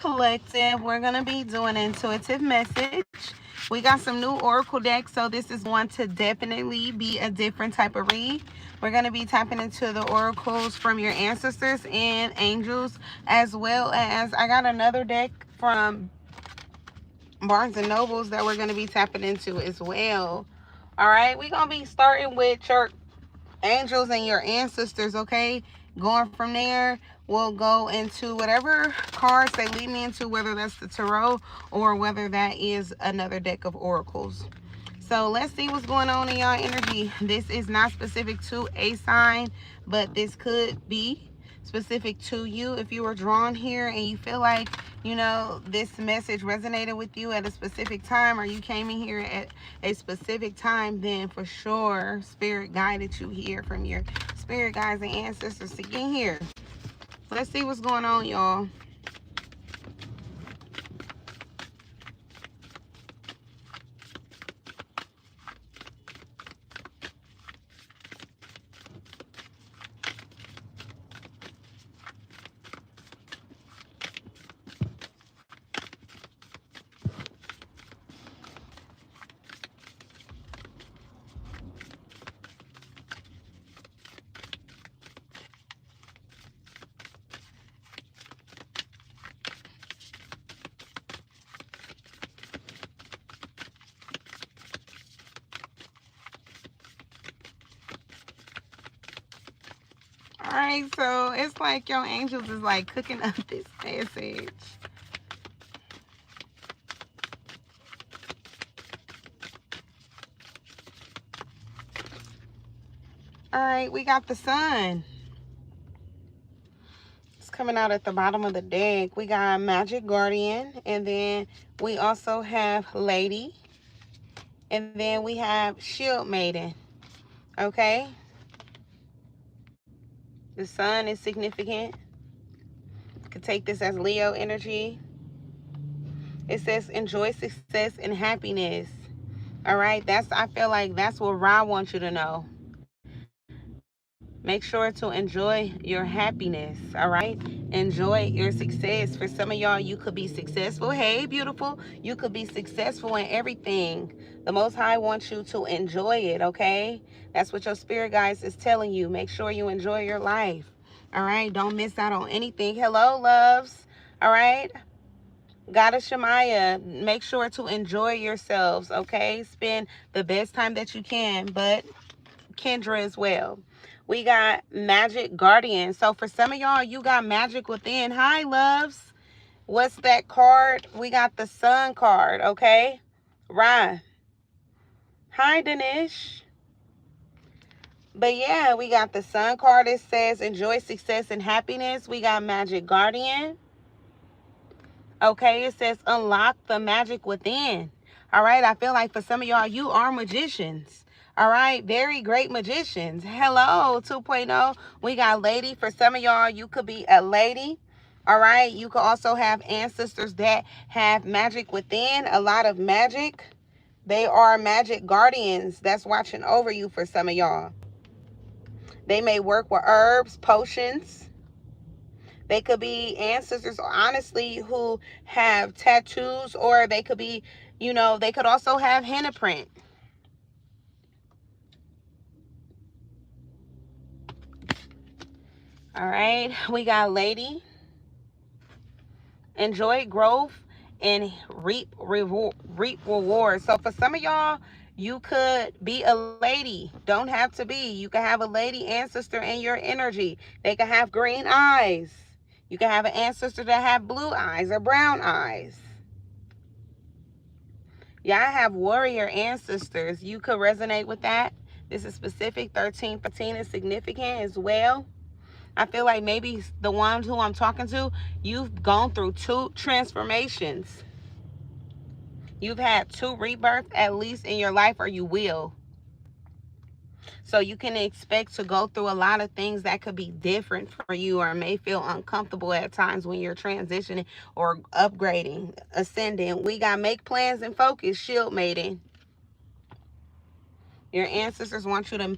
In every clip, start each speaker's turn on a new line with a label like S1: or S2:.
S1: Collective, we're going to be doing intuitive message. We got some new oracle decks, so this is going to definitely be a different type of read. We're going to be tapping into the oracles from your ancestors and angels, as well as I got another deck from Barnes and Nobles that we're going to be tapping into as well. All right, we're going to be starting with your angels and your ancestors, okay? Going from there, we'll go into whatever cards they lead me into, whether that's the tarot or whether that is another deck of oracles. So let's see what's going on in y'all energy. This is not specific to a sign, but this could be specific to you. If you were drawn here and you feel like, you know, this message resonated with you at a specific time, or you came in here at a specific time, then for sure spirit guided you here from your spirit guides and ancestors to get here. Let's see what's going on, y'all. All right, so it's like your angels is like cooking up this message. All right, we got the sun. It's coming out at the bottom of the deck. We got Magic Guardian, and then we also have Lady, and then we have Shield Maiden, okay? The sun is significant. Could take this as Leo energy. It says enjoy success and happiness. All right, I feel like that's what Ra wants you to know. Make sure to enjoy your happiness, all right? Enjoy your success. For some of y'all, you could be successful. Hey, beautiful. You could be successful in everything. The Most High wants you to enjoy it, okay? That's what your spirit guides is telling you. Make sure you enjoy your life, all right? Don't miss out on anything. Hello, loves, all right? Goddess Yemaya, make sure to enjoy yourselves, okay? Spend the best time that you can, but Kendra as well. We got Magic Guardian. So for some of y'all, you got magic within. Hi, loves. What's that card? We got the Sun card, okay? Right. Hi, Danish. But yeah, we got the Sun card. It says enjoy success and happiness. We got Magic Guardian. Okay, it says unlock the magic within. All right, I feel like for some of y'all, you are magicians. All right, very great magicians. Hello, 2.0. We got lady. For some of y'all, you could be a lady. All right, you could also have ancestors that have magic within, a lot of magic. They are magic guardians that's watching over you for some of y'all. They may work with herbs, potions. They could be ancestors, honestly, who have tattoos, or they could be, you know, they could also have henna print. All right, we got lady. Enjoy growth and reap rewards. So for some of y'all, you could be a lady. Don't have to be. You can have a lady ancestor in your energy. They can have green eyes. You can have an ancestor that have blue eyes or brown eyes. Y'all have warrior ancestors. You could resonate with that. This is specific. 1315 is significant as well. I feel like maybe the ones who I'm talking to, you've gone through 2 transformations. You've had 2 rebirths at least in your life, or you will. So you can expect to go through a lot of things that could be different for you, or may feel uncomfortable at times when you're transitioning or upgrading, ascending. We got make plans and focus, shield mating. Your ancestors want you to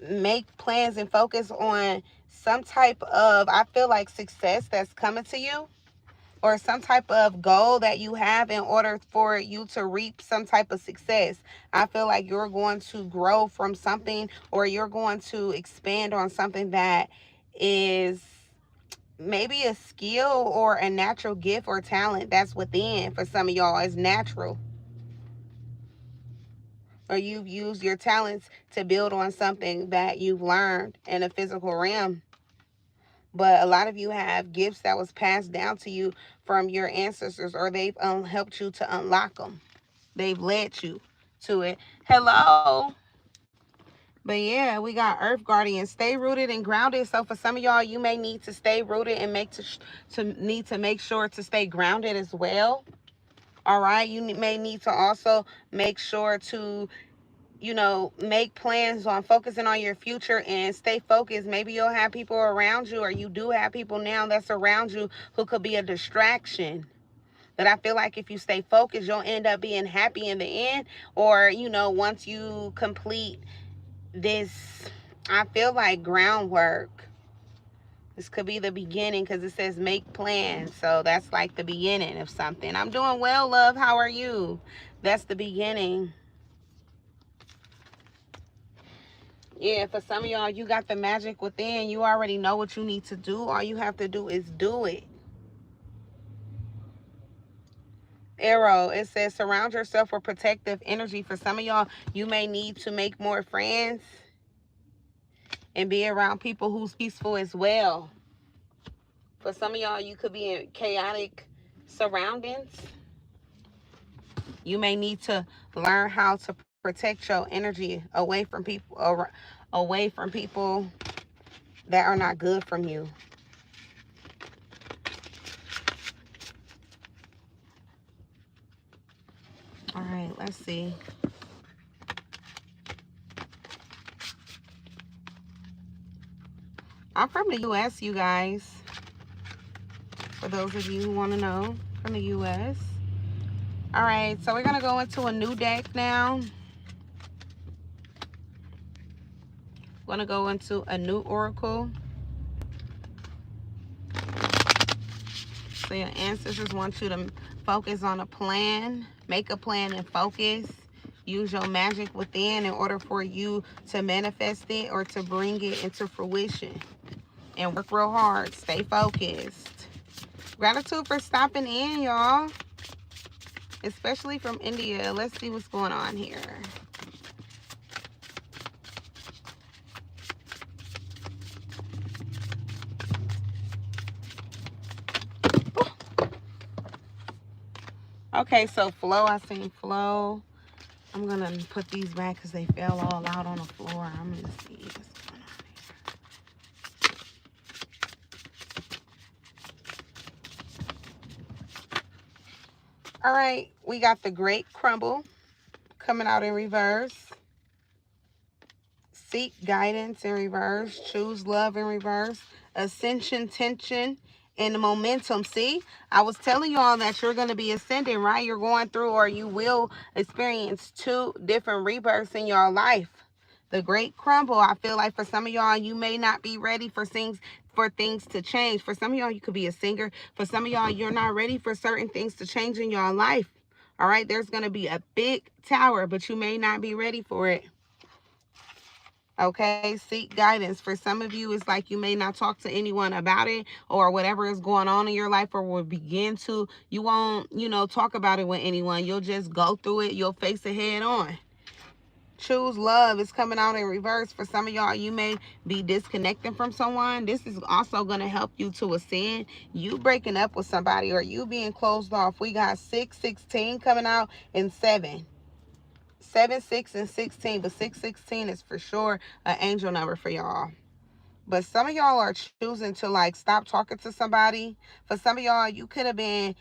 S1: make plans and focus on some type of, I feel like, success that's coming to you, or some type of goal that you have in order for you to reap some type of success. I feel like you're going to grow from something, or you're going to expand on something that is maybe a skill or a natural gift or talent that's within. For some of y'all, it's natural, or you've used your talents to build on something that you've learned in a physical realm. But a lot of you have gifts that was passed down to you from your ancestors, or they've helped you to unlock them. They've led you to it. Hello. But yeah, we got Earth Guardian. Stay rooted and grounded. So for some of y'all, you may need to stay rooted and need to make sure to stay grounded as well. All right. You may need to also make sure to, make plans on focusing on your future and stay focused. Maybe you'll have people around you, or you do have people now that's around you who could be a distraction. But I feel like if you stay focused, you'll end up being happy in the end. Or, once you complete this, I feel like groundwork. This could be the beginning, because it says make plans. So that's like the beginning of something. I'm doing well, love. How are you? That's the beginning. Yeah, for some of y'all, you got the magic within. You already know what you need to do. All you have to do is do it. Arrow, it says surround yourself with protective energy. For some of y'all, you may need to make more friends and be around people who's peaceful as well. For some of y'all, you could be in chaotic surroundings. You may need to learn how to protect your energy away from people that are not good from you. All right, let's see. I'm from the U.S., you guys. For those of you who want to know, from the U.S. All right, so we're going to go into a new deck now. We're going to go into a new oracle. So your ancestors want you to focus on a plan. Make a plan and focus. Use your magic within in order for you to manifest it or to bring it into fruition. And work real hard. Stay focused. Gratitude for stopping in, y'all. Especially from India. Let's see what's going on here. Okay, so flow. I seen flow. I'm going to put these back because they fell all out on the floor. I'm going to see what's going on here. All right, we got the Great Crumble coming out in reverse. Seek guidance in reverse. Choose love in reverse. Ascension, tension, and momentum. See, I was telling y'all that you're going to be ascending, right? You're going through, or you will experience 2 different rebirths in your life. The Great Crumble. I feel like for some of y'all, you may not be ready for things to change. For some of y'all, you could be a singer. For some of y'all, you're not ready for certain things to change in your life. All right, there's going to be a big tower, but you may not be ready for it. Okay, seek guidance. For some of you, it's like you may not talk to anyone about it, or whatever is going on in your life, or will begin to. You won't, talk about it with anyone. You'll just go through it. You'll face it head on. Choose love is coming out in reverse. For some of y'all, you may be disconnecting from someone. This is also going to help you to ascend. You breaking up with somebody, or you being closed off. We got 6, 16 coming out, and 7. 7, 6, and 16, but 6, 16 is for sure an angel number for y'all. But some of y'all are choosing to stop talking to somebody. For some of y'all, you could have been,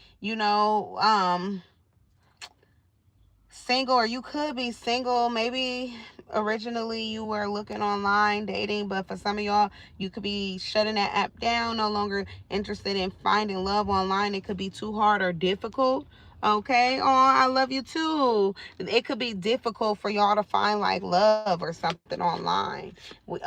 S1: single, or you could be single. Maybe originally you were looking online, dating, but for some of y'all, you could be shutting that app down, no longer interested in finding love online. It could be too hard or difficult. Okay, oh, I love you too. It could be difficult for y'all to find like love or something online.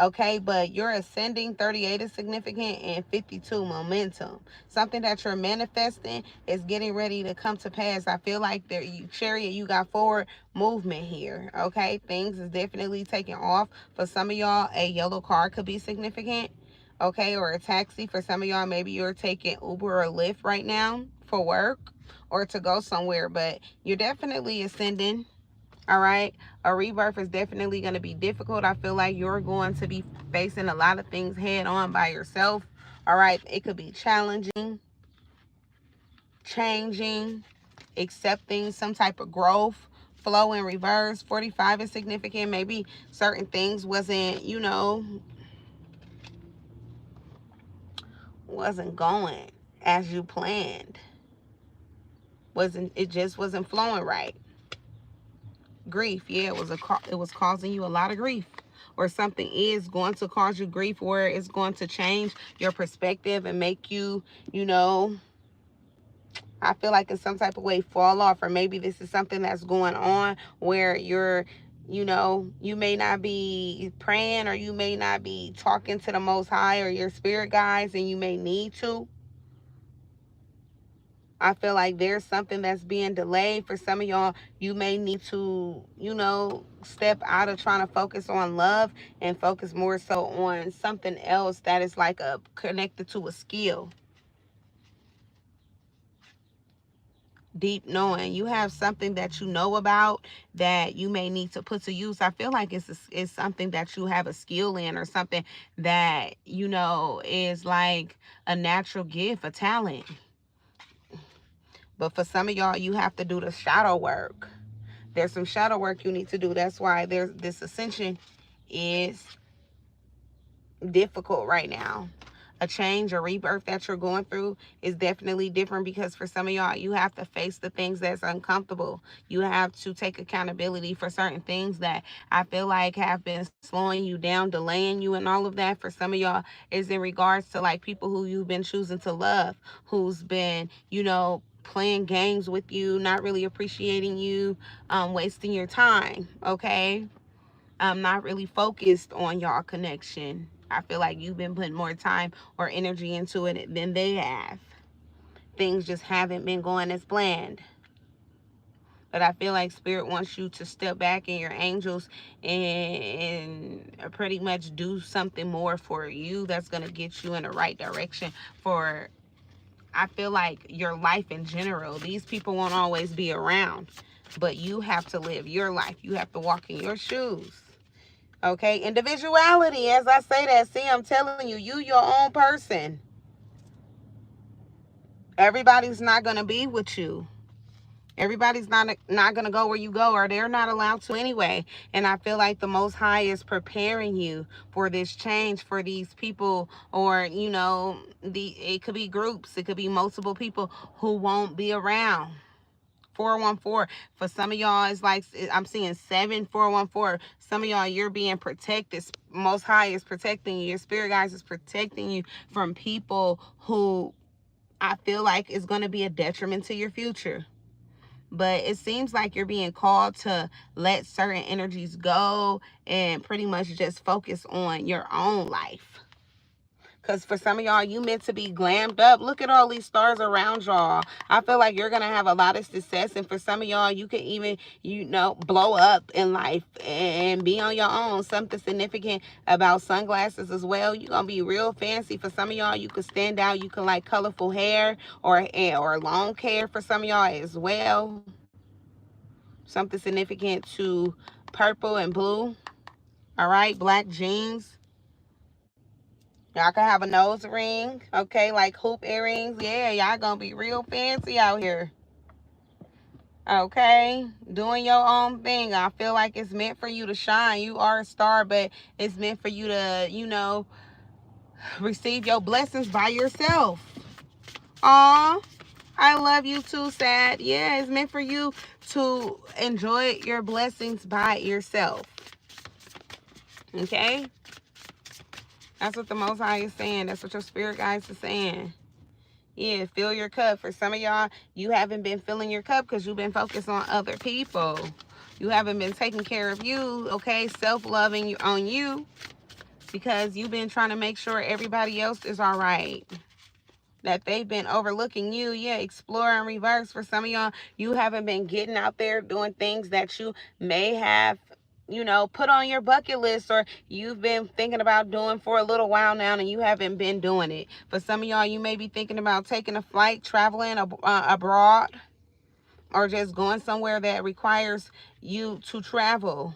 S1: Okay, but you're ascending, 38 is significant, and 52 momentum. Something that you're manifesting is getting ready to come to pass. I feel like there, you Chariot, you got forward movement here. Okay, things is definitely taking off. For some of y'all, a yellow car could be significant. Okay, or a taxi. For some of y'all, maybe you're taking Uber or Lyft right now for work or to go somewhere, but you're definitely ascending. All right, a rebirth is definitely going to be difficult. I feel like you're going to be facing a lot of things head on by yourself. All right, it could be challenging, changing, accepting some type of growth. Flow in reverse. 45 is significant. Maybe certain things wasn't going as you planned. It just wasn't flowing right. Grief, yeah, it was causing you a lot of grief, or something is going to cause you grief, where it's going to change your perspective and make you, I feel like in some type of way fall off. Or maybe this is something that's going on where you may not be praying, or you may not be talking to the Most High or your spirit guides, and you may need to. I feel like there's something that's being delayed. For some of y'all, you may need to, step out of trying to focus on love and focus more so on something else that is like connected to a skill. Deep knowing. You have something that you know about that you may need to put to use. I feel like it's something that you have a skill in, or something that, is like a natural gift, a talent. But for some of y'all, you have to do the shadow work. There's some shadow work you need to do. That's why this ascension is difficult right now. A change or rebirth that you're going through is definitely different, because for some of y'all, you have to face the things that's uncomfortable. You have to take accountability for certain things that I feel like have been slowing you down, delaying you, and all of that. For some of y'all is in regards to like people who you've been choosing to love, who's been, playing games with you, not really appreciating you, wasting your time, okay? Not really focused on y'all connection. I feel like you've been putting more time or energy into it than they have. Things just haven't been going as planned. But I feel like Spirit wants you to step back in your angels and pretty much do something more for you that's going to get you in the right direction for, I feel like, your life in general. These people won't always be around, but you have to live your life. You have to walk in your shoes. Okay, individuality, as I say that, see, I'm telling you, you your own person. Everybody's not going to be with you. Everybody's not going to go where you go, or they're not allowed to anyway. And I feel like the Most High is preparing you for this change, for these people, or, it could be groups. It could be multiple people who won't be around. 414. For some of y'all, it's like I'm seeing 7414. Some of y'all, you're being protected. Most High is protecting you. Your spirit guides is protecting you from people who I feel like is going to be a detriment to your future. But it seems like you're being called to let certain energies go and pretty much just focus on your own life. Because for some of y'all, you meant to be glammed up. Look at all these stars around y'all. I feel like you're going to have a lot of success. And for some of y'all, you can even, blow up in life and be on your own. Something significant about sunglasses as well. You're going to be real fancy. For some of y'all, you can stand out. You can like colorful hair or long hair for some of y'all as well. Something significant to purple and blue. All right, black jeans. Y'all can have a nose ring, okay, like hoop earrings. Yeah, y'all gonna be real fancy out here. Okay, doing your own thing. I feel like it's meant for you to shine. You are a star, but it's meant for you to, receive your blessings by yourself. Aw, I love you too, Sad. Yeah, it's meant for you to enjoy your blessings by yourself. Okay? That's what the Most High is saying. That's what your spirit guides are saying. Yeah, fill your cup. For some of y'all, you haven't been filling your cup because you've been focused on other people. You haven't been taking care of you, okay? Self-loving on you because you've been trying to make sure everybody else is all right. That they've been overlooking you. Yeah, explore and reverse. For some of y'all, you haven't been getting out there doing things that you may have, you know, put on your bucket list, or you've been thinking about doing for a little while now and you haven't been doing it. For some of y'all, you may be thinking about taking a flight, traveling abroad, or just going somewhere that requires you to travel.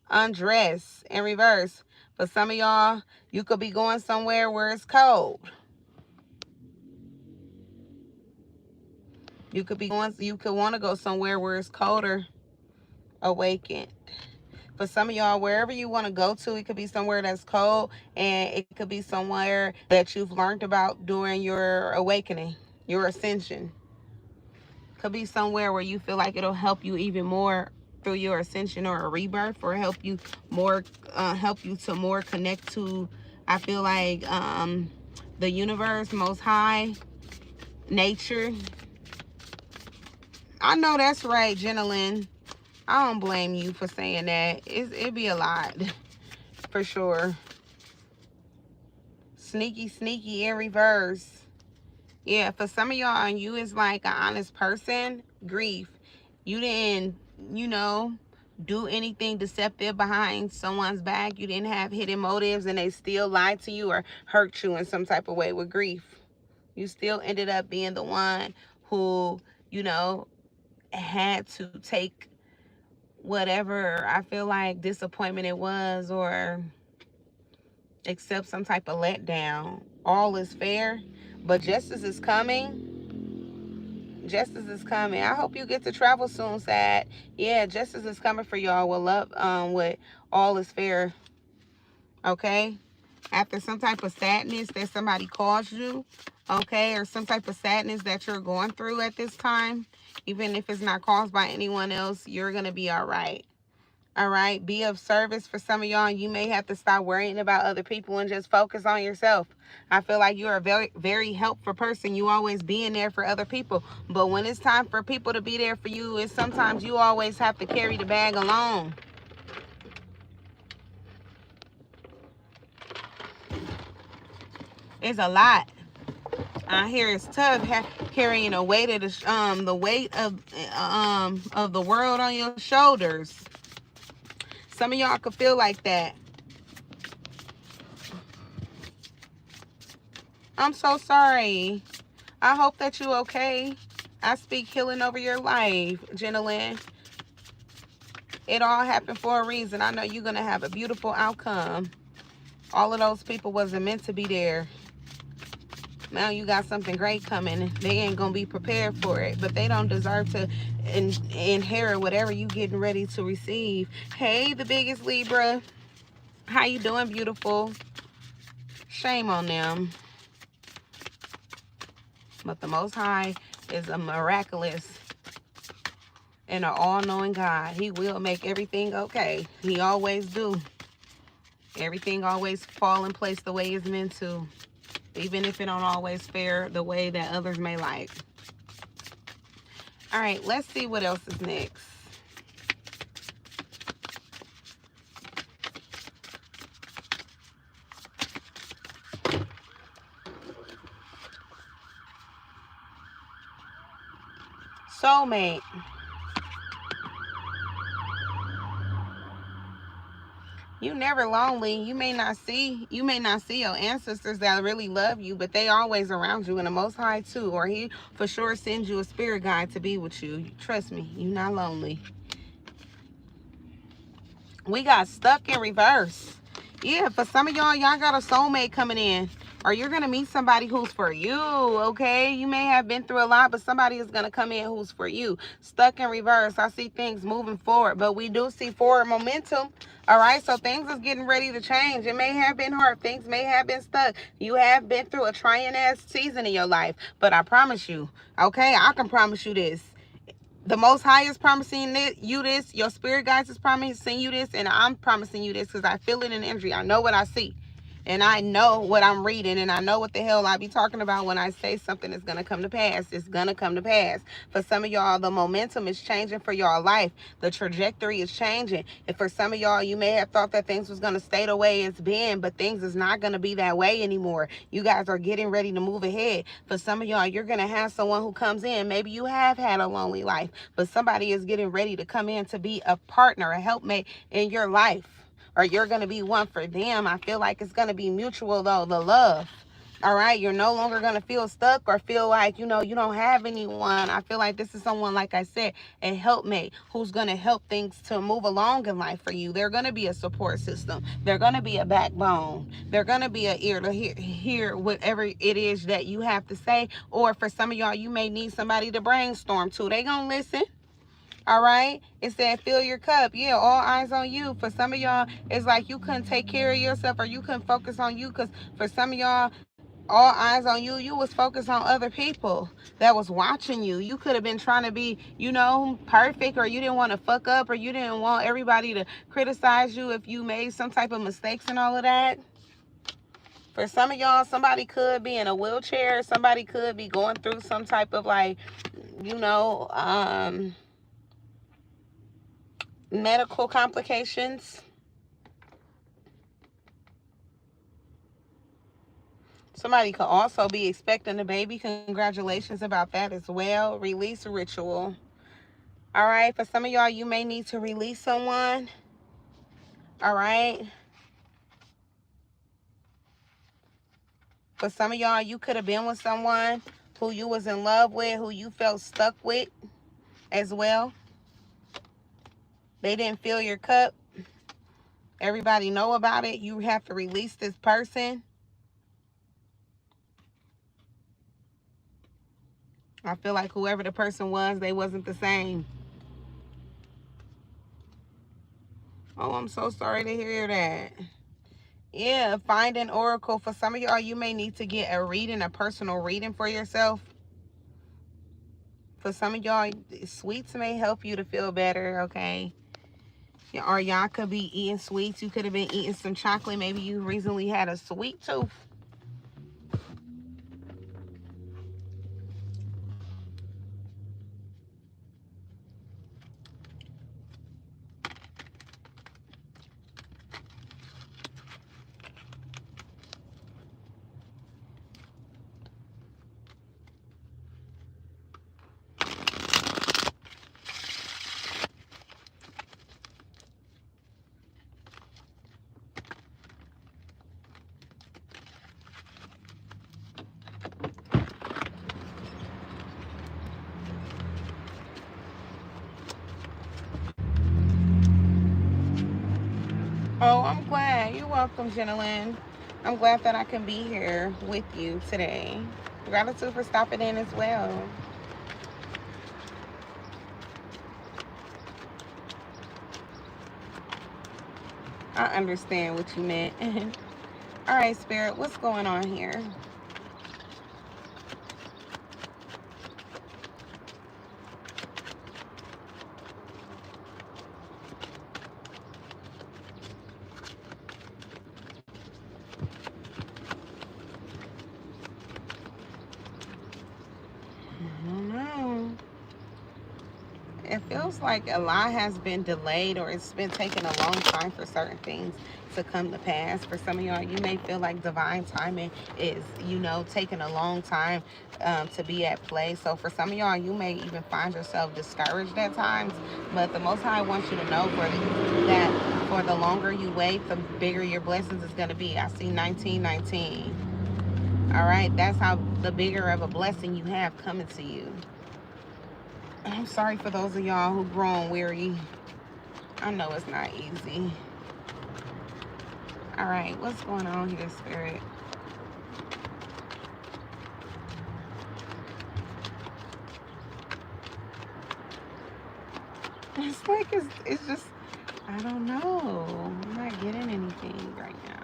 S1: Undress and reverse. For some of y'all, you could be going somewhere where it's cold. You could want to go somewhere where it's colder. Awakened. For some of y'all, wherever you want to go to, it could be somewhere that's cold, and it could be somewhere that you've learned about during your awakening, your ascension. Could be somewhere where you feel like it'll help you even more through your ascension or a rebirth, or help you to more connect to, I feel like, the universe, most high, nature. I know that's right, Jenilyn. I don't blame you for saying that. It'd be a lot, for sure. Sneaky in reverse. Yeah, for some of y'all, and you is like an honest person, grief. You didn't, you know, do anything deceptive behind someone's back. You didn't have hidden motives and they still lied to you or hurt you in some type of way with grief. You still ended up being the one who, you know, had to take whatever, I feel like, disappointment it was, or accept some type of letdown. All is fair, but justice is coming. Justice is coming. I hope you get to travel soon, Sad. Yeah, justice is coming for y'all with love, with all is fair. Okay? After some type of sadness that somebody caused you, okay, or some type of sadness that you're going through at this time, even if it's not caused by anyone else, you're going to be all right. All right? Be of service for some of y'all. You may have to stop worrying about other people and just focus on yourself. I feel like you're a very, very helpful person. You always being there for other people. But when it's time for people to be there for you, it's sometimes you always have to carry the bag alone. It's a lot. I hear it's tough carrying the weight of the weight of the world on your shoulders. Some of y'all could feel like that. I'm so sorry. I hope that you're okay. I speak healing over your life, Jenilyn. It all happened for a reason. I know you're going to have a beautiful outcome. All of those people wasn't meant to be there. Now you got something great coming. They ain't going to be prepared for it. But they don't deserve to inherit whatever you getting ready to receive. Hey, the biggest Libra. How you doing, beautiful? Shame on them. But the Most High is a miraculous and an all-knowing God. He will make everything okay. He always do. Everything always fall in place the way it's meant to. Even if it don't always fare the way that others may like. All right, let's see what else is next. Soulmate. You never lonely. You may not see your ancestors that really love you, but they always around you, and the Most High too. Or he for sure sends you a spirit guide to be with you. Trust me, you're not lonely. We got stuck in reverse. Yeah, for some of y'all got a soulmate coming in. Or you're going to meet somebody who's for you, okay? You may have been through a lot, but somebody is going to come in who's for you. Stuck in reverse. I see things moving forward, but we do see forward momentum, all right? So things is getting ready to change. It may have been hard. Things may have been stuck. You have been through a trying-ass season in your life, but I promise you, okay? I can promise you this. The Most High is promising you this. Your spirit guides is promising you this, and I'm promising you this because I feel it in energy. I know what I see. And I know what I'm reading, and I know what the hell I be talking about when I say something is going to come to pass. It's going to come to pass. For some of y'all, the momentum is changing for y'all life. The trajectory is changing. And for some of y'all, you may have thought that things was going to stay the way it's been, but things is not going to be that way anymore. You guys are getting ready to move ahead. For some of y'all, you're going to have someone who comes in. Maybe you have had a lonely life, but somebody is getting ready to come in to be a partner, a helpmate in your life. Or you're going to be one for them. I feel like it's going to be mutual, though, the love. All right? You're no longer going to feel stuck or feel like, you know, you don't have anyone. I feel like this is someone, like I said, a helpmate who's going to help things to move along in life for you. They're going to be a support system. They're going to be a backbone. They're going to be an ear to hear whatever it is that you have to say. Or for some of y'all, you may need somebody to brainstorm to. They going to listen. All right, it said fill your cup. Yeah, all eyes on you. For some of y'all, it's like you couldn't take care of yourself, or you couldn't focus on you, because for some of y'all, all eyes on you, you was focused on other people that was watching you. You could have been trying to be, you know, perfect, or you didn't want to fuck up, or you didn't want everybody to criticize you if you made some type of mistakes and all of that. For some of y'all, somebody could be in a wheelchair. Somebody could be going through some type of, like, you know, medical complications. Somebody could also be expecting a baby. Congratulations about that as well. Release ritual. All right, for some of y'all, you may need to release someone. All right. For some of y'all, you could have been with someone who you was in love with, who you felt stuck with as well. They didn't fill your cup. Everybody know about it. You have to release this person. I feel like whoever the person was, they wasn't the same. Oh, I'm so sorry to hear that. Yeah, find an oracle. For some of y'all, you may need to get a reading, a personal reading for yourself. For some of y'all, sweets may help you to feel better, okay? Or y'all could be eating sweets. You could have been eating some chocolate. Maybe you recently had a sweet tooth. Oh, I'm glad. You're welcome, Jenilyn. I'm glad that I can be here with you today. Gratitude for stopping in as well. I understand what you meant. All right, Spirit, what's going on here? It feels like a lot has been delayed, or it's been taking a long time for certain things to come to pass. For some of y'all, you may feel like divine timing is, you know, taking a long time to be at play. So for some of y'all, you may even find yourself discouraged at times. But the Most High wants you to know that for the longer you wait, the bigger your blessings is going to be. I see 1919. All right, that's how the bigger of a blessing you have coming to you. I'm sorry for those of y'all who grown weary. I know it's not easy. All right, what's going on here, Spirit? It's like it's just, I don't know. I'm not getting anything right now.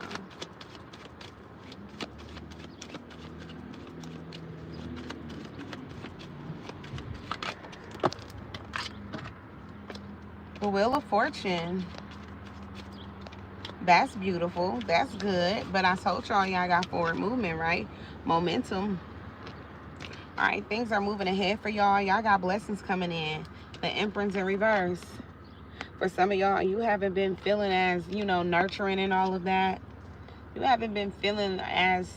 S1: The Wheel of Fortune. That's beautiful. That's good. But I told y'all, y'all got forward movement, right? Momentum. All right, things are moving ahead for y'all. Y'all got blessings coming in. The Emperor's in reverse. For some of y'all, you haven't been feeling as, you know, nurturing and all of that. You haven't been feeling as,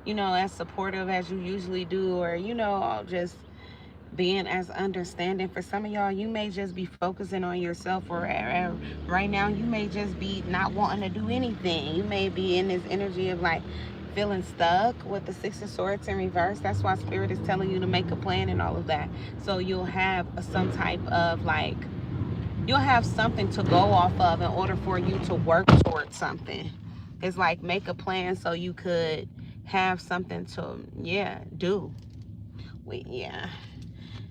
S1: you know, as supportive as you usually do, or, you know, just being as understanding. For some of y'all, you may just be focusing on yourself, or right now you may just be not wanting to do anything. You may be in this energy of like feeling stuck with the Six of Swords in reverse. That's why Spirit is telling you to make a plan and all of that, so you'll have some type of like, you'll have something to go off of in order for you to work towards something. It's like, make a plan so you could have something to, yeah, do. Yeah.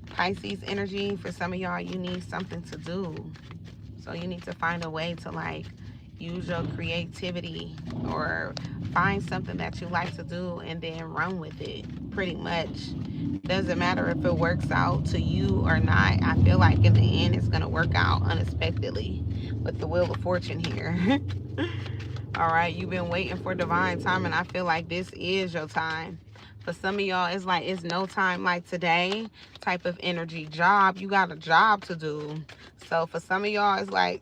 S1: Pisces energy, for some of y'all, you need something to do. So you need to find a way to like use your creativity, or find something that you like to do and then run with it, pretty much. Doesn't matter if it works out to you or not. I feel like in the end it's going to work out unexpectedly with the Wheel of Fortune here. All right, you've been waiting for divine time, and I feel like this is your time. For some of y'all, it's like, it's no time like today type of energy. Job, you got a job to do. So for some of y'all, it's like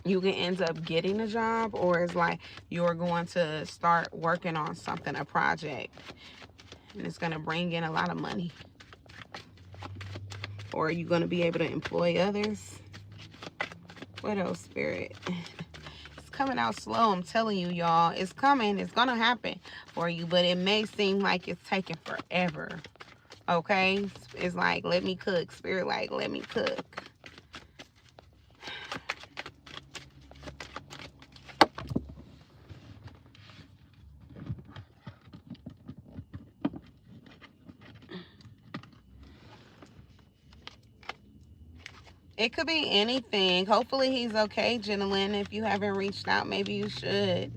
S1: you can end up getting a job, or it's like you're going to start working on something, a project, and it's going to bring in a lot of money. Or you're going to be able to employ others. What else, Spirit? It's coming out slow, I'm telling you, y'all. It's coming. It's going to happen for you, but it may seem like it's taking forever. Okay? It's like, let me cook. Spirit, like, let me cook. It could be anything. Hopefully he's okay, Gentleman. If you haven't reached out, maybe you should.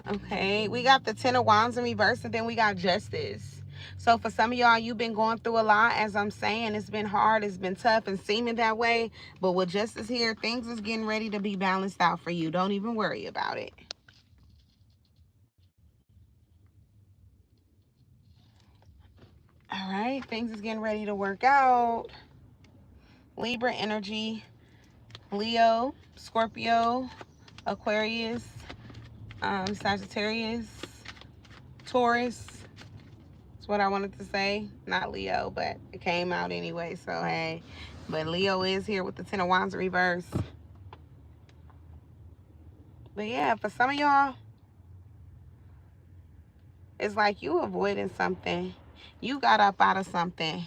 S1: Okay, we got the Ten of Wands in reverse, and then we got Justice. So for some of y'all, you've been going through a lot. As I'm saying, it's been hard, it's been tough, and seeming that way. But with Justice here, things is getting ready to be balanced out for you. Don't even worry about it. All right, things is getting ready to work out. Libra energy, Leo, Scorpio, Aquarius, Sagittarius, Taurus. That's what I wanted to say. Not Leo, but it came out anyway, so hey. But Leo is here with the Ten of Wands reverse. But yeah, for some of y'all, it's like you avoiding something. You got up out of something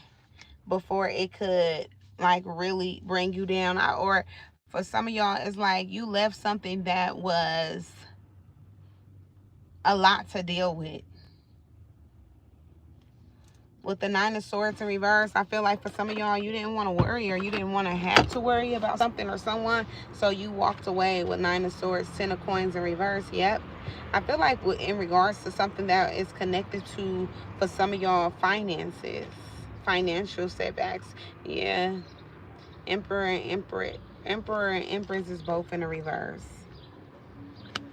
S1: before it could like really bring you down. Or for some of y'all, it's like you left something that was a lot to deal with. With the Nine of Swords in reverse, I feel like for some of y'all, you didn't want to worry, or you didn't want to have to worry about something or someone, so you walked away with Nine of Swords, Ten of Coins in reverse. Yep. I feel like in regards to something that is connected to, for some of y'all, finances, financial setbacks. Yeah. Emperor and Empress is both in the reverse.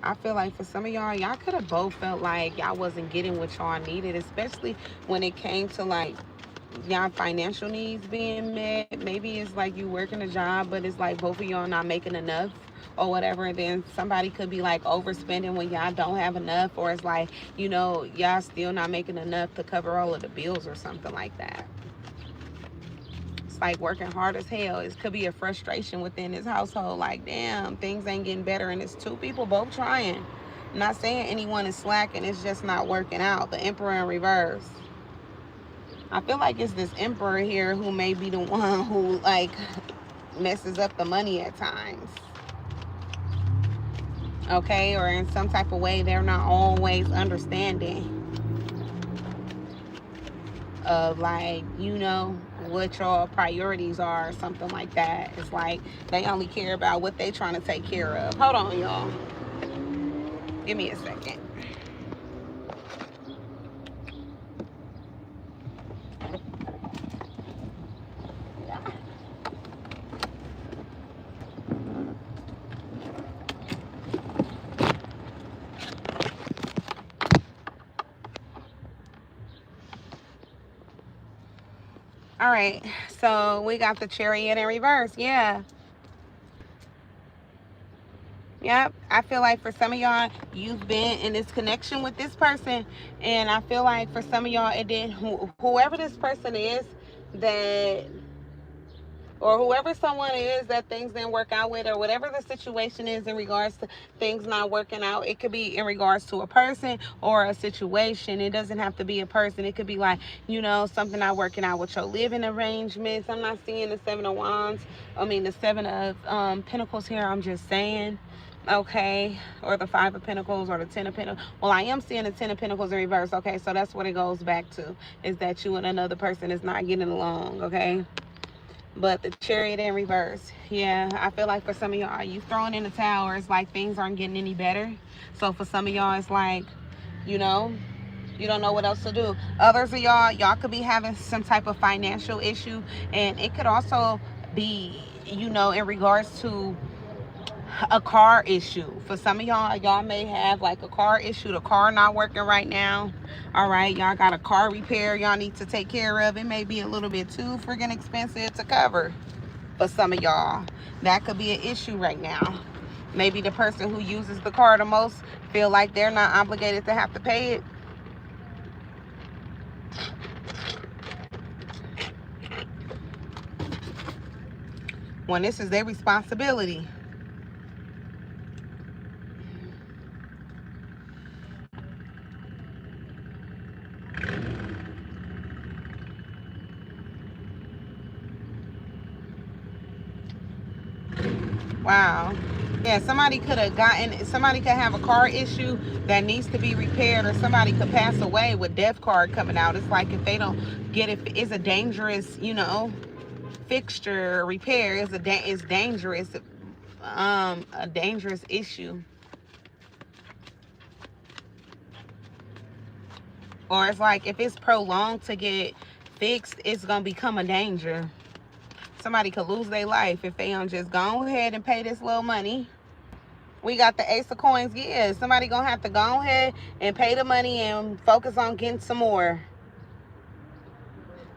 S1: I feel like for some of y'all could have both felt like y'all wasn't getting what y'all needed, especially when it came to like y'all financial needs being met. Maybe it's like you working a job, but it's like both of y'all not making enough or whatever. And then somebody could be like overspending when y'all don't have enough, or it's like, you know, y'all still not making enough to cover all of the bills or something like that. Like working hard as hell. It could be a frustration within his household, like damn, things ain't getting better, and it's two people both trying. I'm not saying anyone is slacking, it's just not working out. The Emperor in reverse. I feel like it's this Emperor here who may be the one who like messes up the money at times. Okay, or in some type of way they're not always understanding of like, you know, what your priorities are or something like that. It's like they only care about what they trying to take care of. Hold on, y'all. Give me a second. right, so we got the Chariot in reverse. Yeah. Yep, I feel like for some of y'all, you've been in this connection with this person, and I feel like for some of y'all, it did, whoever this person is that, or whoever someone is that things didn't work out with, or whatever the situation is in regards to things not working out. It could be in regards to a person or a situation. It doesn't have to be a person. It could be like, you know, something not working out with your living arrangements. I'm not seeing the Seven of Wands. I mean, the Seven of Pentacles here. I'm just saying. Okay, or the Five of Pentacles, or the Ten of Pentacles. Well, I am seeing the Ten of Pentacles in reverse. Okay, so that's what it goes back to, is that you and another person is not getting along. Okay, but the Chariot in reverse, yeah, I feel like for some of y'all, you throwing in the towel, it's like things aren't getting any better. So for some of y'all, it's like, you know, you don't know what else to do. Others of y'all could be having some type of financial issue, and it could also be, you know, in regards to a car issue. For some of y'all may have like a car issue, the car not working right now. All right, y'all got a car repair y'all need to take care of. It may be a little bit too freaking expensive to cover for some of y'all. That could be an issue right now. Maybe the person who uses the car the most feel like they're not obligated to have to pay it. When this is their responsibility. Wow. Yeah, somebody could have a car issue that needs to be repaired, or somebody could pass away with death card coming out. It's like if they don't get it, it's a dangerous, you know, fixture repair. It's dangerous, a dangerous issue. Or it's like if it's prolonged to get fixed, it's gonna become a danger. Somebody could lose their life if they don't just go ahead and pay this little money. We got the Ace of Coins. Yeah, somebody gonna have to go ahead and pay the money and focus on getting some more.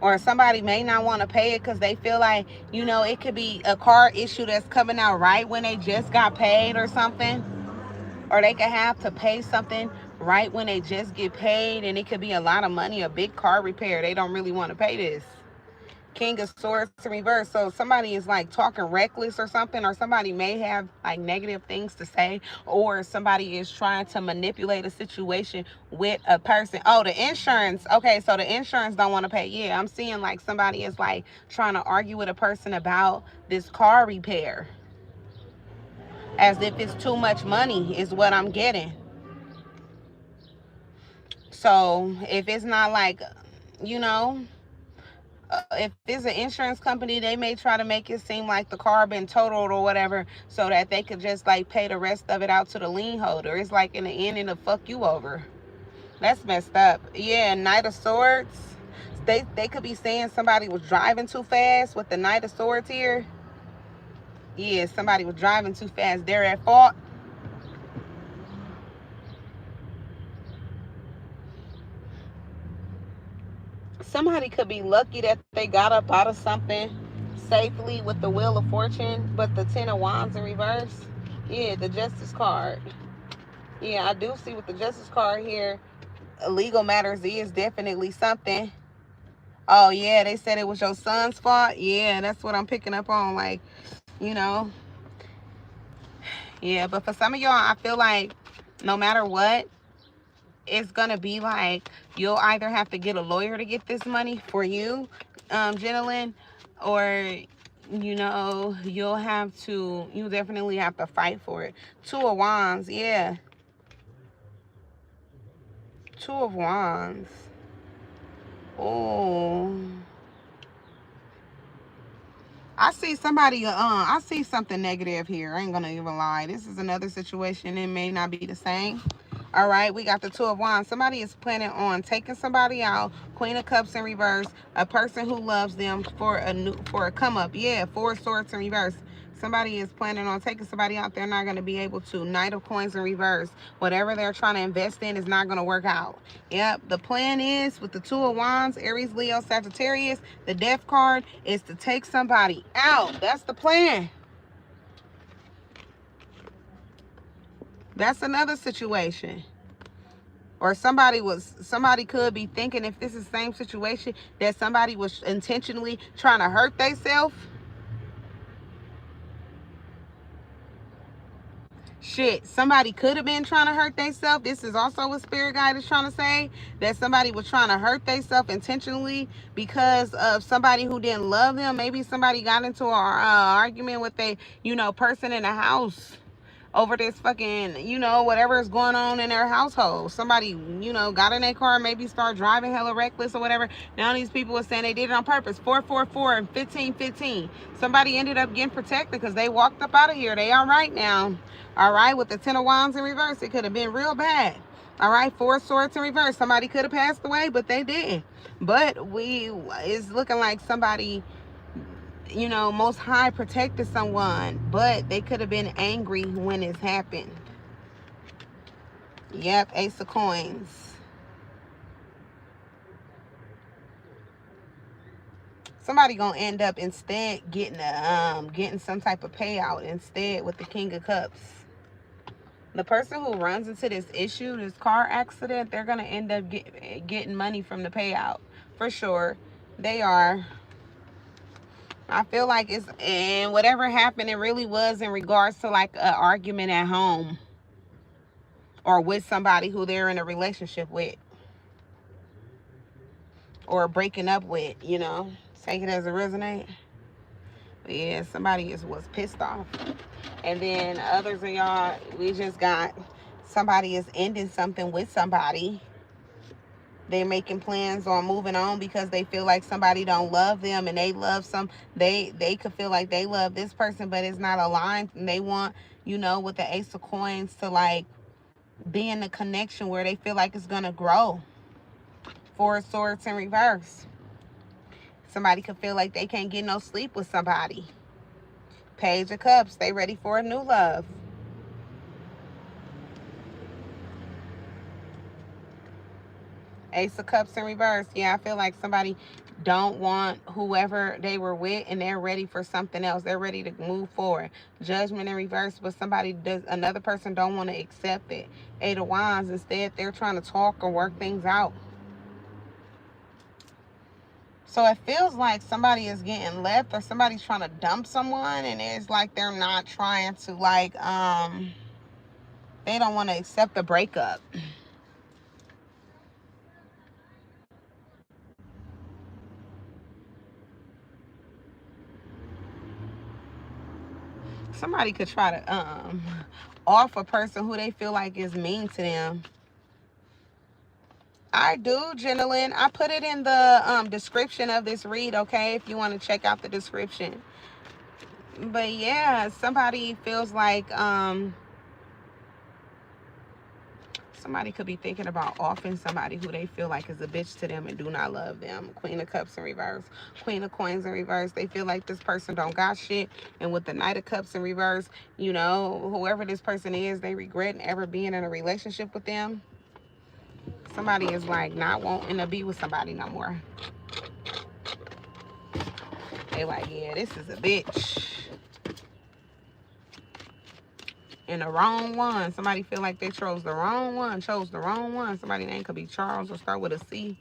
S1: Or somebody may not want to pay it because they feel like, you know, it could be a car issue that's coming out right when they just got paid or something. Or they could have to pay something right when they just get paid, and it could be a lot of money, a big car repair. They don't really want to pay this. King of Swords in reverse. So somebody is like talking reckless or something, or somebody may have like negative things to say, or somebody is trying to manipulate a situation with a person. Oh, the insurance. Okay, so the insurance don't want to pay. Yeah, I'm seeing like somebody is like trying to argue with a person about this car repair, as if it's too much money is what I'm getting. So if it's not like, you know, if it's an insurance company, they may try to make it seem like the car been totaled or whatever, so that they could just like pay the rest of it out to the lien holder. It's like in the end, it'll fuck you over. That's messed up. Yeah, Knight of Swords. They could be saying somebody was driving too fast with the Knight of Swords here. Yeah, somebody was driving too fast. They're at fault. Somebody could be lucky that they got up out of something safely with the Wheel of Fortune, but the Ten of Wands in reverse. Yeah, the Justice card. Yeah, I do see with the Justice card here, legal matters is definitely something. Oh, yeah, they said it was your son's fault. Yeah, that's what I'm picking up on. Like, you know. Yeah, but for some of y'all, I feel like no matter what, it's gonna be like you'll either have to get a lawyer to get this money for you, gentlemen, or you know, you definitely have to fight for it. Two of Wands. Yeah, Two of Wands. Oh, I see somebody, I see something negative here. I ain't gonna even lie. This is another situation. It may not be the same. All right, we got the Two of Wands. Somebody is planning on taking somebody out. Queen of Cups in reverse. A person who loves them for a come up. Yeah, Four of Swords in reverse. somebody is planning on taking somebody out. They're not going to be able to. Knight of Coins in reverse. Whatever they're trying to invest in is not going to work out. Yep, the plan is with the Two of Wands, Aries, Leo, Sagittarius, the Death card is to take somebody out. That's the plan. That's another situation. Or somebody could be thinking, if this is the same situation, that somebody was intentionally trying to hurt themselves. Shit, somebody could have been trying to hurt themselves. This is also what Spirit Guide is trying to say, that somebody was trying to hurt themselves intentionally because of somebody who didn't love them. Maybe somebody got into an argument with a, person in the house over this fucking, whatever is going on in their household. Somebody, got in their car, maybe start driving hella reckless or whatever. Now these people are saying they did it on purpose. 444 and 1515. Somebody ended up getting protected because they walked up out of here. They all right now. All right, with the Ten of Wands in reverse, it could have been real bad. All right, Four of Swords in reverse. Somebody could have passed away, but they didn't. But it's looking like somebody, Most High protected someone, but they could have been angry when it's happened. Yep, Ace of Coins. Somebody gonna end up instead getting some type of payout instead with the King of Cups. The person who runs into this issue, this car accident, they're gonna end up getting money from the payout for sure. They are. I feel like and whatever happened, it really was in regards to like an argument at home or with somebody who they're in a relationship with or breaking up with, take it as it resonates. But yeah, somebody was pissed off. And then others of y'all, we just got somebody is ending something with somebody. They're making plans on moving on because they feel like somebody don't love them, and they love they could feel like they love this person, but it's not aligned. And they want, with the Ace of Coins to like be in a connection where they feel like it's gonna grow. Four of Swords in reverse. Somebody could feel like they can't get no sleep with somebody. Page of Cups, they ready for a new love. Ace of Cups in reverse. Yeah, I feel like somebody don't want whoever they were with, and they're ready for something else. They're ready to move forward. Judgment in reverse, but another person don't want to accept it. Eight of Wands, instead they're trying to talk or work things out. So it feels like somebody is getting left, or somebody's trying to dump someone, and it's like they're not trying to they don't want to accept the breakup. Somebody could try to off a person who they feel like is mean to them. I do, Jenilyn. I put it in the description of this read, okay, if you want to check out the description. But yeah, somebody feels like somebody could be thinking about offing somebody who they feel like is a bitch to them and do not love them. Queen of Cups in reverse. Queen of Coins in reverse. They feel like this person don't got shit. And with the Knight of Cups in reverse, whoever this person is, they regret ever being in a relationship with them. Somebody is like not wanting to be with somebody no more. They like, yeah, this is a bitch. And the wrong one. Somebody feel like they chose the wrong one. Somebody's name could be Charles or start with a C.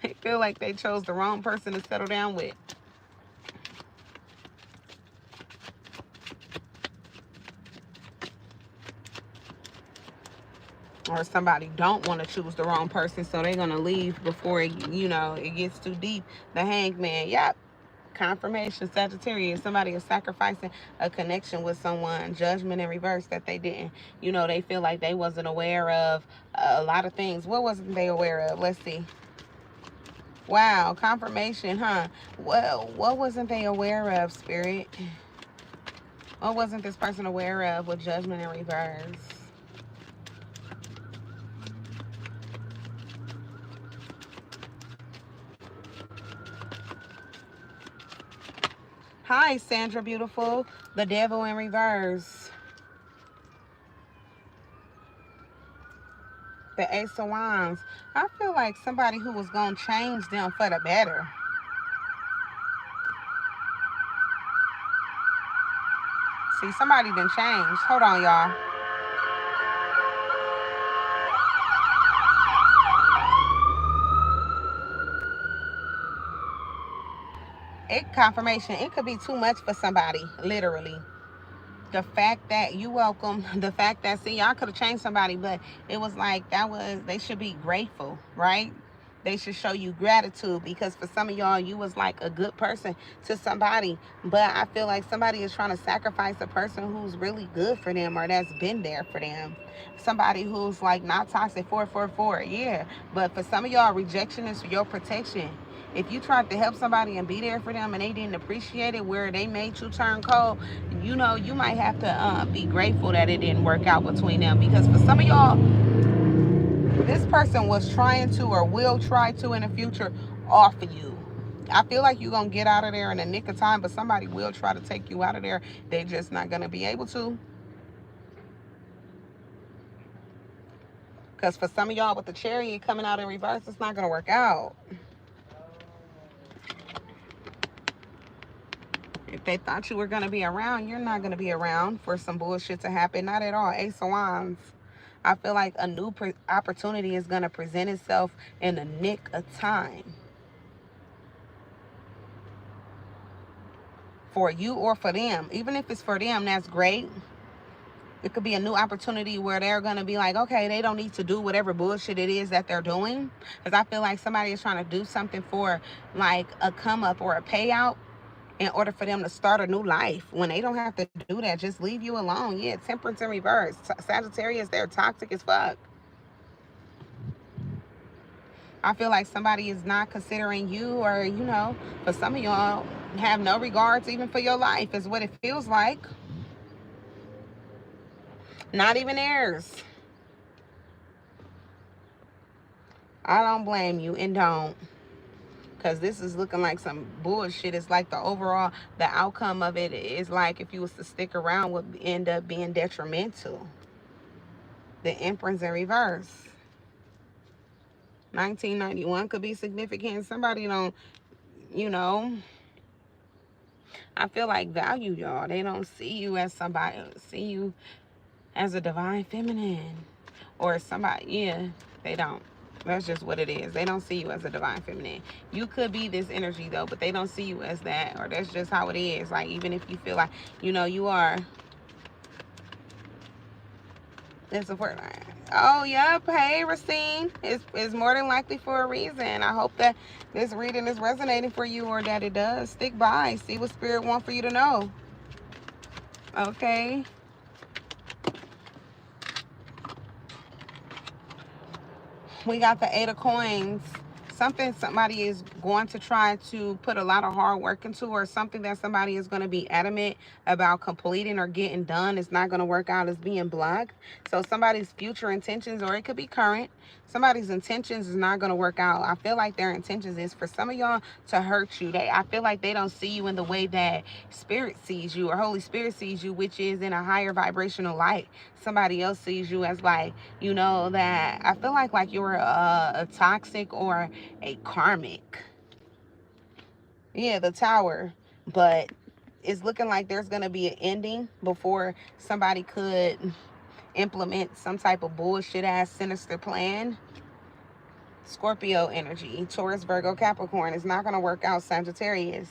S1: They feel like they chose the wrong person to settle down with. Or somebody don't want to choose the wrong person, so they're going to leave before it gets too deep. The Hangman. Yep. Confirmation, Sagittarius. Somebody is sacrificing a connection with someone. Judgment in reverse, that they didn't, they feel like they wasn't aware of a lot of things. What wasn't they aware of? Let's see. Wow, confirmation, huh? Well, what wasn't they aware of, Spirit? What wasn't this person aware of with Judgment in reverse? Hi, Sandra Beautiful. The devil in reverse. The Ace of Wands. I feel like somebody who was going to change them for the better. See, somebody done changed. Hold on, y'all. Confirmation. It could be too much for somebody, literally. The fact that you welcome, the fact that, see, y'all could have changed somebody, but it was like, they should be grateful, right? They should show you gratitude, because for some of y'all, you was like a good person to somebody, but I feel like somebody is trying to sacrifice a person who's really good for them, or that's been there for them. Somebody who's like not toxic. 444, yeah. But for some of y'all, rejection is for your protection. If you tried to help somebody and be there for them and they didn't appreciate it, where they made you turn cold, you know, you might have to be grateful that it didn't work out between them. Because for some of y'all, this person was trying to, or will try to in the future, offer you. I feel like you're going to get out of there in the nick of time, but somebody will try to take you out of there. They're just not going to be able to. Because for some of y'all with the Chariot coming out in reverse, it's not going to work out. If they thought you were going to be around, you're not going to be around for some bullshit to happen. Not at all. Ace of Wands. I feel like a new opportunity is going to present itself in the nick of time. For you or for them. Even if it's for them, that's great. It could be a new opportunity where they're going to be like, okay, they don't need to do whatever bullshit it is that they're doing. Because I feel like somebody is trying to do something for like a come up or a payout in order for them to start a new life, when they don't have to do that. Just leave you alone. Yeah, Temperance in reverse. Sagittarius, they're toxic as fuck. I feel like somebody is not considering you, or, you know, for some of y'all, have no regards even for your life, is what it feels like. Not even theirs. I don't blame you, and don't. Because this is looking like some bullshit. It's like the overall, the outcome of it is like, if you was to stick around, would end up being detrimental. The Empress in reverse. 1991 could be significant. Somebody don't, you know, I feel like value y'all. They don't see you as somebody, see you as a divine feminine. Or somebody, yeah, they don't. That's just what it is. They don't see you as a divine feminine. You could be this energy though, but they don't see you as that. Or that's just how it is. Like, even if you feel like, you know, you are. It's a word. Oh, yep. Hey, Racine. It's more than likely for a reason. I hope that this reading is resonating for you, or that it does. Stick by. See what Spirit wants for you to know. Okay. We got the 8 of Coins. Something somebody is going to try to put a lot of hard work into, or something that somebody is going to be adamant about completing or getting done, is not going to work out, as being blocked. So somebody's future intentions, or it could be current, somebody's intentions is not going to work out. I feel like their intentions is for some of y'all to hurt you. I feel like they don't see you in the way that Spirit sees you, or Holy Spirit sees you, which is in a higher vibrational light. Somebody else sees you as like, you know, that I feel like you're a toxic or a karmic. Yeah, the Tower. But it's looking like there's going to be an ending before somebody could implement some type of bullshit ass sinister plan. Scorpio energy. Taurus, Virgo, Capricorn. It's not going to work out, Sagittarius.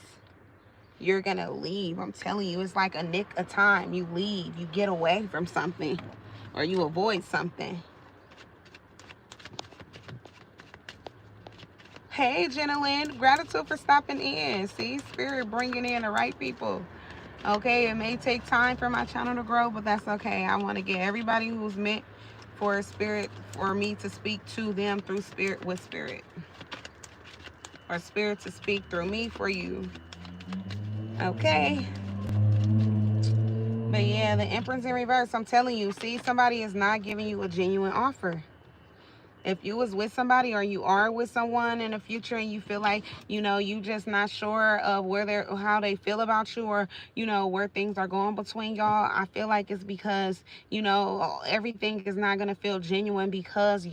S1: You're going to leave. I'm telling you, it's like a nick of time. You leave. You get away from something, or you avoid something. Hey, Jenalyn. Gratitude for stopping in. See, Spirit bringing in the right people. Okay, it may take time for my channel to grow, but that's okay. I want to get everybody who's meant for Spirit, for me to speak to them through Spirit, with Spirit. Or Spirit to speak through me for you. Okay. But yeah, the Empress in reverse. I'm telling you, see, somebody is not giving you a genuine offer. If you was with somebody or you are with someone in the future and you feel like, you know, you just not sure of how they feel about you, or, you know, where things are going between y'all, I feel like it's because, you know, everything is not going to feel genuine, because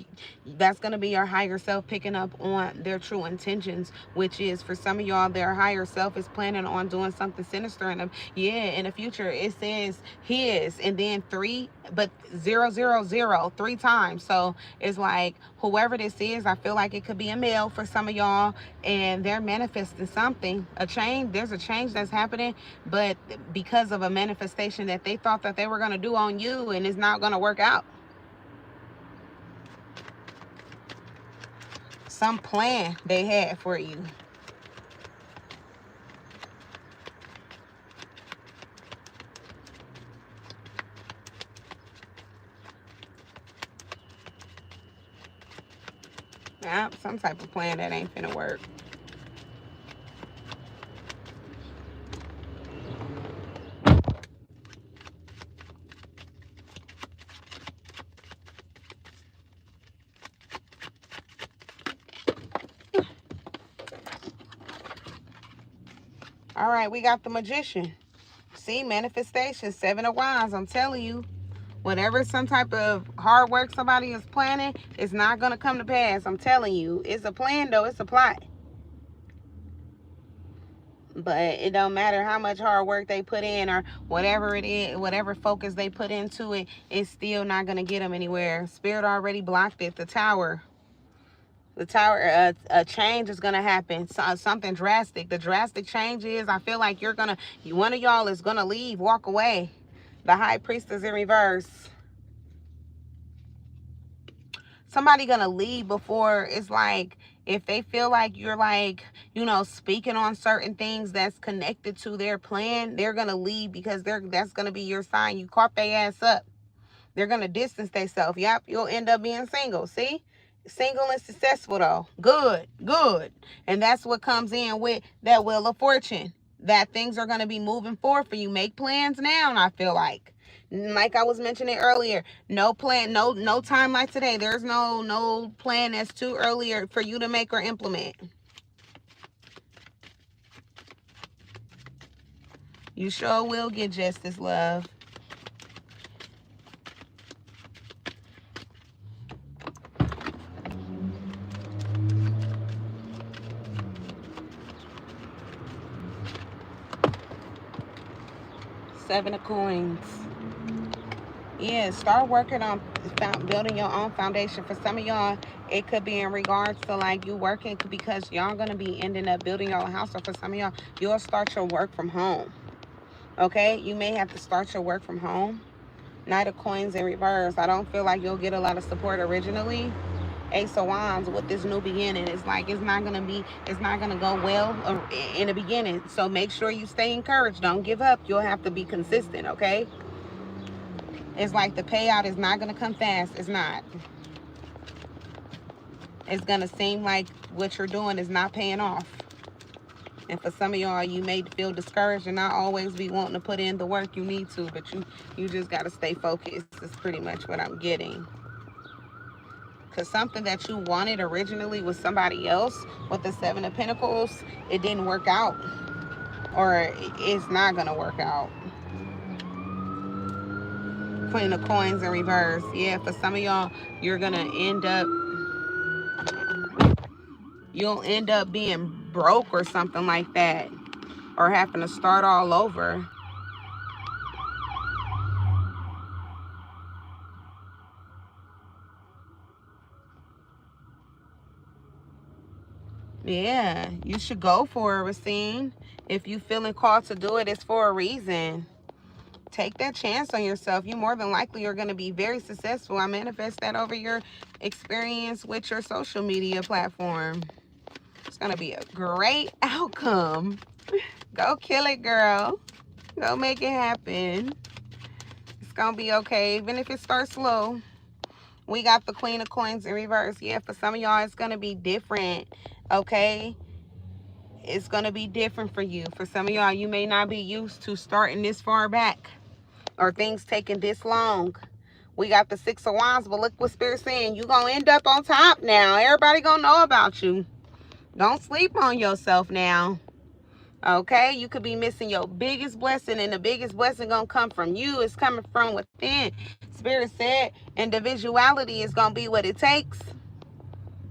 S1: that's going to be your higher self picking up on their true intentions, which is, for some of y'all, their higher self is planning on doing something sinister in them. Yeah, in the future, it says his, and then 3, but 000 3 times. So it's like, whoever this is, I feel like it could be a male for some of y'all, and they're manifesting something, a change. There's a change that's happening, but because of a manifestation that they thought that they were going to do on you, and it's not going to work out. Some plan they had for you. Yeah, some type of plan that ain't finna work. All right, we got the Magician. See, manifestation, 7 of Wands. I'm telling you, whatever some type of hard work somebody is planning, it's not going to come to pass. I'm telling you. It's a plan, though. It's a plot. But it don't matter how much hard work they put in, or whatever it is, whatever focus they put into it, it's still not going to get them anywhere. Spirit already blocked it. The Tower. The Tower, a change is going to happen. Something drastic. The drastic change is, I feel like one of y'all is going to leave, walk away. The High Priestess in reverse. Somebody gonna leave before, it's like, if they feel like you're like, you know, speaking on certain things that's connected to their plan, they're gonna leave, because that's gonna be your sign. You caught their ass up. They're gonna distance themselves. Yep, you'll end up being single. See? Single and successful, though. Good, good. And that's what comes in with that Wheel of Fortune. That things are gonna be moving forward for you. Make plans now, I feel like I was mentioning earlier, no plan, no time like today. There's no plan that's too early for you to make or implement. You sure will get justice, love. Seven of Coins. Yeah, start working on building your own foundation. For some of y'all, it could be in regards to like you working, because y'all gonna be ending up building your own house. So for some of y'all, you'll start your work from home. Okay, you may have to start your work from home. Knight of Coins in reverse. I don't feel like you'll get a lot of support originally. Ace of Wands with this new beginning. It's like it's not gonna go well in the beginning. So make sure you stay encouraged. Don't give up. You'll have to be consistent, okay? It's like the payout is not gonna come fast. It's not. It's gonna seem like what you're doing is not paying off. And for some of y'all, you may feel discouraged and not always be wanting to put in the work you need to, but you just got to stay focused. Is pretty much what I'm getting. Because something that you wanted originally with somebody else, with the 7 of Pentacles, it didn't work out. Or it's not going to work out. Queen of Coins in reverse. Yeah, for some of y'all, you're going to you'll end up being broke or something like that, or having to start all over. Yeah, you should go for it, Racine. If you feeling called to do it, it's for a reason. Take that chance on yourself. You more than likely are going to be very successful. I manifest that over your experience with your social media platform. It's going to be a great outcome. Go kill it, girl. Go make it happen. It's going to be okay, even if it starts slow. We got the Queen of Coins in reverse. Yeah, for some of y'all, it's going to be different, okay? It's going to be different for you. For some of y'all, you may not be used to starting this far back, or things taking this long We got the Six of Wands, but look what Spirit's saying. You're going to end up on top now. Everybody going to know about you. Don't sleep on yourself now. Okay? You could be missing your biggest blessing, and the biggest blessing going to come from you. It's coming from within. Spirit said individuality is going to be what it takes.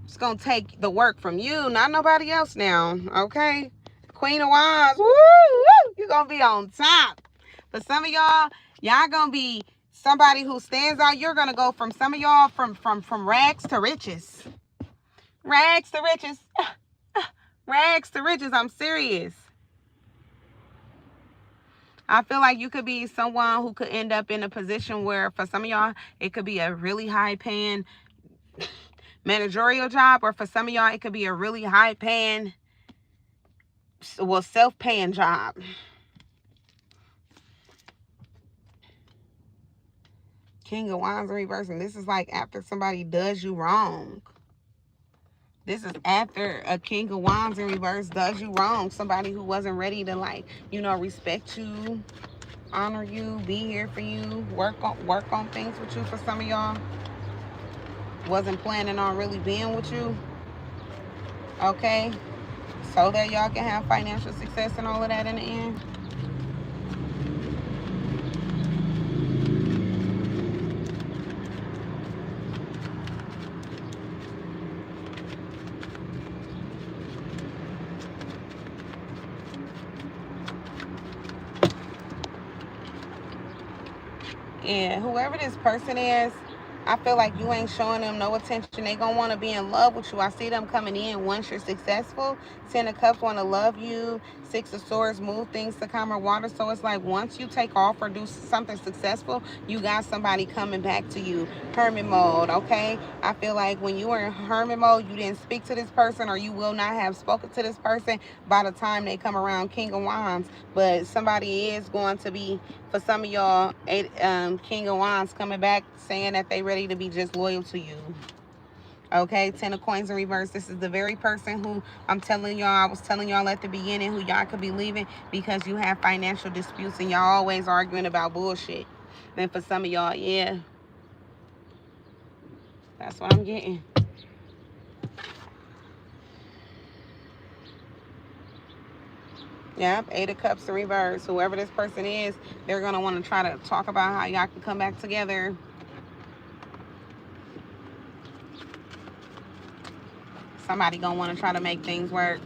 S1: It's going to take the work from you, not nobody else now. Okay? Queen of Wands. Woo! Woo! You're going to be on top. For some of y'all going to be somebody who stands out. You're going to go from some of y'all from rags to riches. Rags to riches. Rags to riches. I'm serious. I feel like you could be someone who could end up in a position where for some of y'all, it could be a really high paying managerial job, or for some of y'all, it could be a really high paying, well, self-paying job. King of Wands in reverse, and this is like after somebody does you wrong. This is after a King of Wands in reverse does you wrong. Somebody who wasn't ready to, like, you know, respect you, honor you, be here for you, work on things with you. For some of y'all, wasn't planning on really being with you. Okay? So that y'all can have financial success and all of that in the end. And whoever this person is, I feel like you ain't showing them no attention. They gonna want to be in love with you. I see them coming in once you're successful. 10 of Cups want to love you. 6 of Swords move things to calmer water. So it's like once you take off or do something successful, you got somebody coming back to you. Hermit mode, okay? I feel like when you were in hermit mode, you didn't speak to this person, or you will not have spoken to this person by the time they come around. King of Wands. But somebody is going to be, for some of y'all, King of Wands coming back saying that they ready to be just loyal to you. Okay, 10 of Coins in reverse. This is the very person who I'm telling y'all, I was telling y'all at the beginning, who y'all could be leaving because you have financial disputes and y'all always arguing about bullshit. Then for some of y'all, yeah, that's what I'm getting. Yep, 8 of Cups in reverse. Whoever this person is, they're going to want to try to talk about how y'all can come back together. Somebody going to want to try to make things work.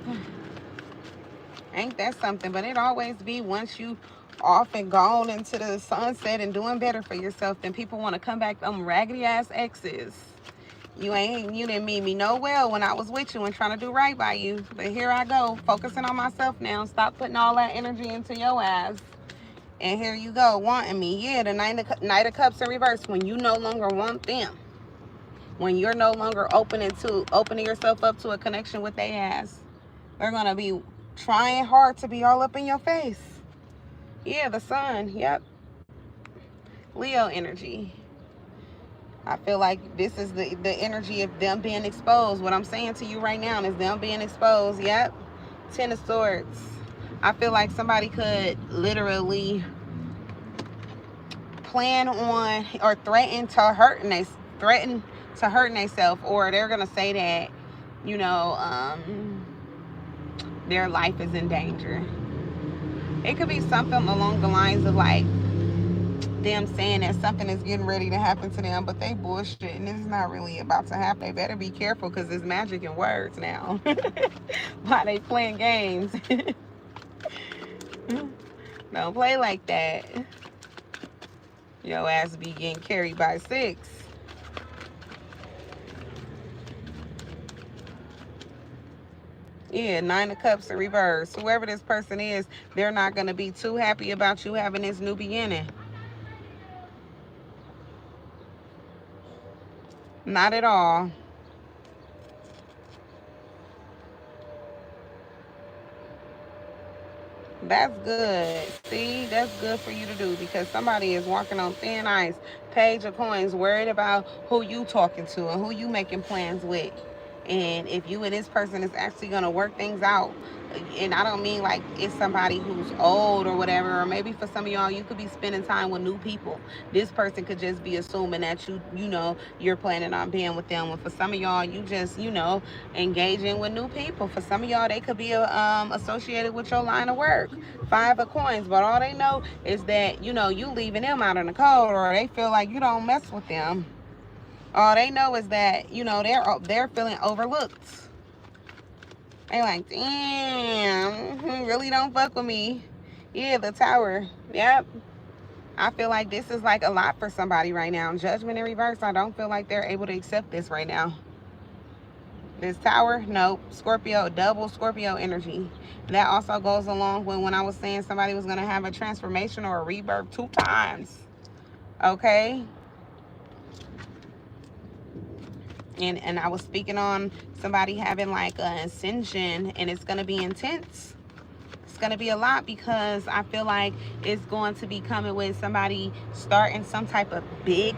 S1: Ain't that something? But it always be once you off and gone into the sunset and doing better for yourself, then people want to come back, them raggedy ass exes. You didn't mean me no well when I was with you and trying to do right by you. But here I go, focusing on myself now. Stop putting all that energy into your ass. And here you go, wanting me. Yeah, the Knight of Cups in reverse. When you no longer want them. When you're no longer opening yourself up to a connection with their ass. They're going to be trying hard to be all up in your face. Yeah, the sun. Yep. Leo energy. I feel like this is the energy of them being exposed. What I'm saying to you right now is them being exposed. Yep. 10 of Swords. I feel like somebody could literally plan on or threaten to hurt themselves, or they're going to say that, you know, their life is in danger. It could be something along the lines of like them saying that something is getting ready to happen to them, but they bullshit and it's not really about to happen. They better be careful because there's magic in words now. Why they playing games? Don't play like that. Your ass be getting carried by 6. Yeah, 9 of Cups in reverse. Whoever this person is, they're not going to be too happy about you having this new beginning. Not at all. That's good. See, that's good for you to do because somebody is walking on thin ice. Page of Coins, worried about who you talking to and who you making plans with. And if you and this person is actually going to work things out, and I don't mean like it's somebody who's old or whatever, or maybe for some of y'all, you could be spending time with new people. This person could just be assuming that you're planning on being with them. And for some of y'all, you just, engaging with new people. For some of y'all, they could be associated with your line of work. 5 of coins, but all they know is that, you leaving them out in the cold, or they feel like you don't mess with them. All they know is that, they're feeling overlooked. They like, damn, really don't fuck with me. Yeah, the Tower. Yep. I feel like this is like a lot for somebody right now. Judgment in reverse. I don't feel like they're able to accept this right now. This Tower, nope. Scorpio, double Scorpio energy. That also goes along with when I was saying somebody was going to have a transformation or a rebirth 2 times. Okay? And I was speaking on somebody having like an ascension, and it's going to be intense. It's going to be a lot, because I feel like it's going to be coming with somebody starting some type of big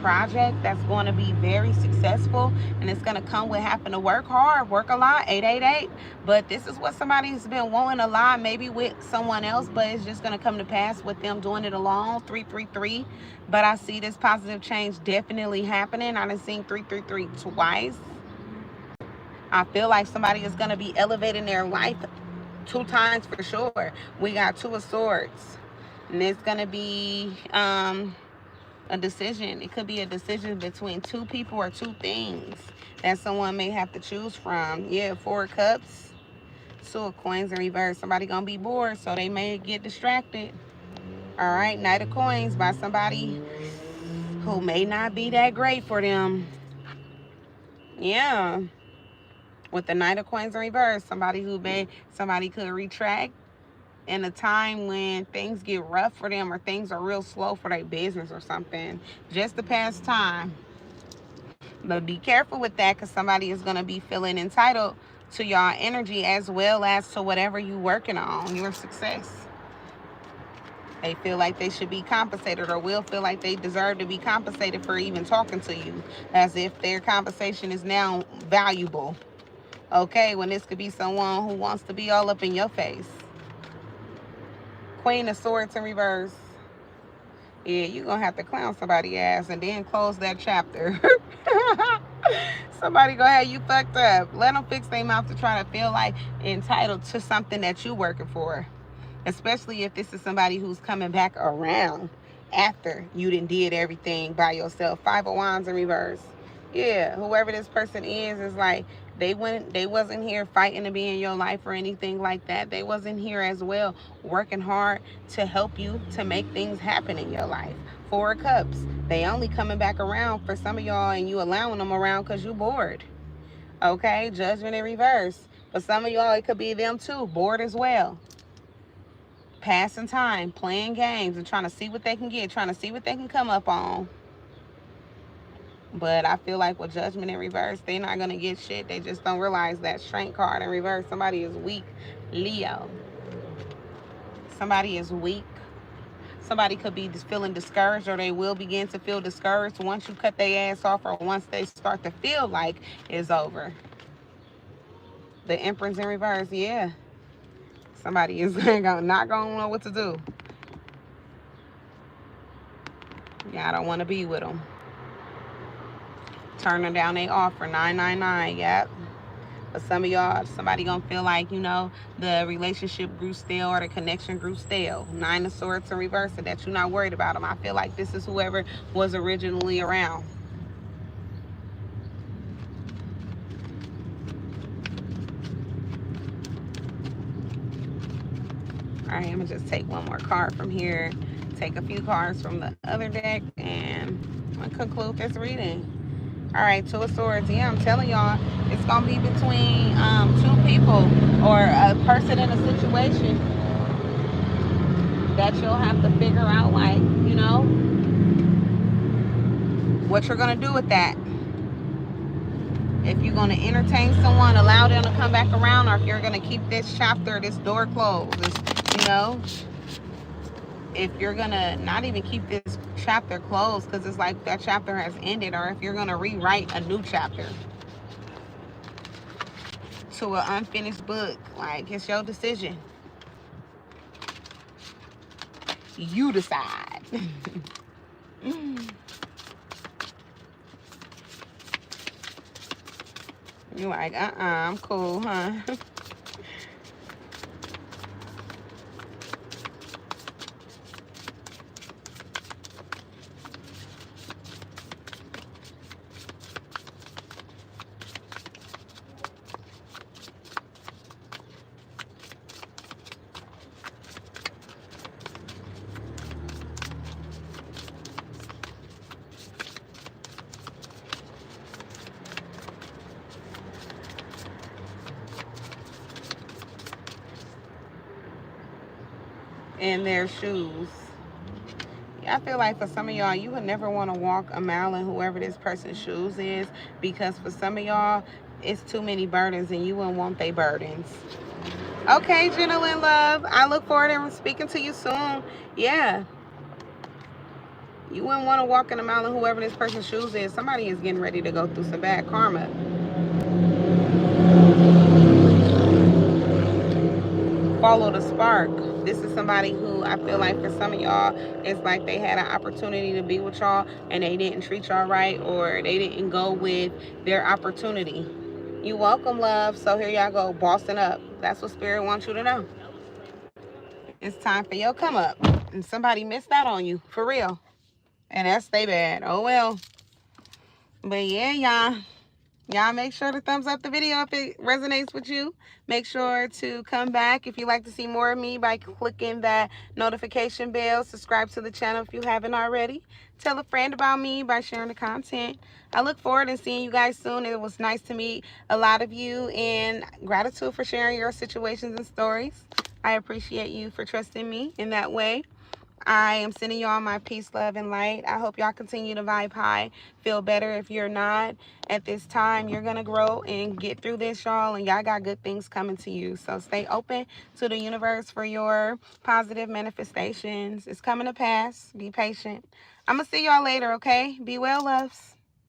S1: project that's going to be very successful, and it's going to come with having to work hard, work a lot. 888. But this is what somebody's been wanting a lot, maybe with someone else, but it's just going to come to pass with them doing it alone. 333. But I see this positive change definitely happening. I done seen 333 twice. I feel like somebody is going to be elevating their life 2 times for sure. We got 2 of Swords, and it's going to be a decision. It could be a decision between 2 people or 2 things that someone may have to choose from. Yeah, 4 of Cups, 2 of Coins in reverse. Somebody going to be bored, so they may get distracted. All right, Knight of Coins by somebody who may not be that great for them. Yeah. With the Knight of Coins in reverse, somebody could retract in a time when things get rough for them, or things are real slow for their business or something, just to pass time. But be careful with that, because somebody is going to be feeling entitled to y'all energy, as well as to whatever you're working on, your success. They feel like they should be compensated, or will feel like they deserve to be compensated for even talking to you, as if their conversation is now valuable. Okay, when this could be someone who wants to be all up in your face. Queen of Swords in reverse. Yeah, you're going to have to clown somebody's ass and then close that chapter. Somebody go ahead, you fucked up. Let them fix their mouth to try to feel like entitled to something that you're working for. Especially if this is somebody who's coming back around after you did everything by yourself. 5 of Wands in reverse. Yeah, whoever this person is like, they wasn't here fighting to be in your life or anything like that. They wasn't here as well working hard to help you to make things happen in your life. 4 of Cups. They only coming back around for some of y'all, and you allowing them around because you bored. Okay, Judgment in reverse. For some of y'all, it could be them too, bored as well. Passing time, playing games, and trying to see what they can get, trying to see what they can come up on. But I feel like with Judgment in reverse, they're not going to get shit. They just don't realize that Strength card in reverse. Somebody is weak. Leo. Somebody is weak. Somebody could be feeling discouraged, or they will begin to feel discouraged once you cut their ass off, or once they start to feel like it's over. The Empress in reverse, yeah. Somebody is not going to know what to do. Yeah, I don't want to be with them. Turning down their offer. 999, yep. But some of y'all, somebody going to feel like, the relationship grew stale, or the connection grew stale. 9 of Swords in reverse, and that you're not worried about them. I feel like this is whoever was originally around. All right, I'm going to just take one more card from here, take a few cards from the other deck, and I'm going to conclude this reading. All right, 2 of Swords. Yeah, I'm telling y'all, it's going to be between 2 people, or a person in a situation that you'll have to figure out, like, what you're going to do with that. If you're going to entertain someone, allow them to come back around, or if you're going to keep this chapter, this door closed. If you're going to not even keep this chapter closed because it's like that chapter has ended, or if you're going to rewrite a new chapter. to an unfinished book. Like, it's your decision. You decide. You're like, I'm cool, huh? In their shoes. I feel like for some of y'all, you would never want to walk a mile in whoever this person's shoes is, because for some of y'all, it's too many burdens and you wouldn't want their burdens. Okay, gentle in love. I look forward to speaking to you soon. Yeah. You wouldn't want to walk in a mile in whoever this person's shoes is. Somebody is getting ready to go through some bad karma. Follow the spark. This is somebody who I feel like for some of y'all, it's like they had an opportunity to be with y'all and they didn't treat y'all right, or they didn't go with their opportunity. You welcome, love. So here y'all go, bossing up. That's what Spirit wants you to know. It's time for your come up. And somebody missed out on you, for real. And that's they bad. Oh well. But yeah, y'all. Y'all make sure to thumbs up the video if it resonates with you. Make sure to come back if you'd like to see more of me by clicking that notification bell. Subscribe to the channel if you haven't already. Tell a friend about me by sharing the content. I look forward to seeing you guys soon. It was nice to meet a lot of you, and gratitude for sharing your situations and stories. I appreciate you for trusting me in that way. I am sending y'all my peace, love, and light. I hope y'all continue to vibe high. Feel better if you're not. At this time, you're going to grow and get through this, y'all. And y'all got good things coming to you. So stay open to the universe for your positive manifestations. It's coming to pass. Be patient. I'm going to see y'all later, okay? Be well, loves.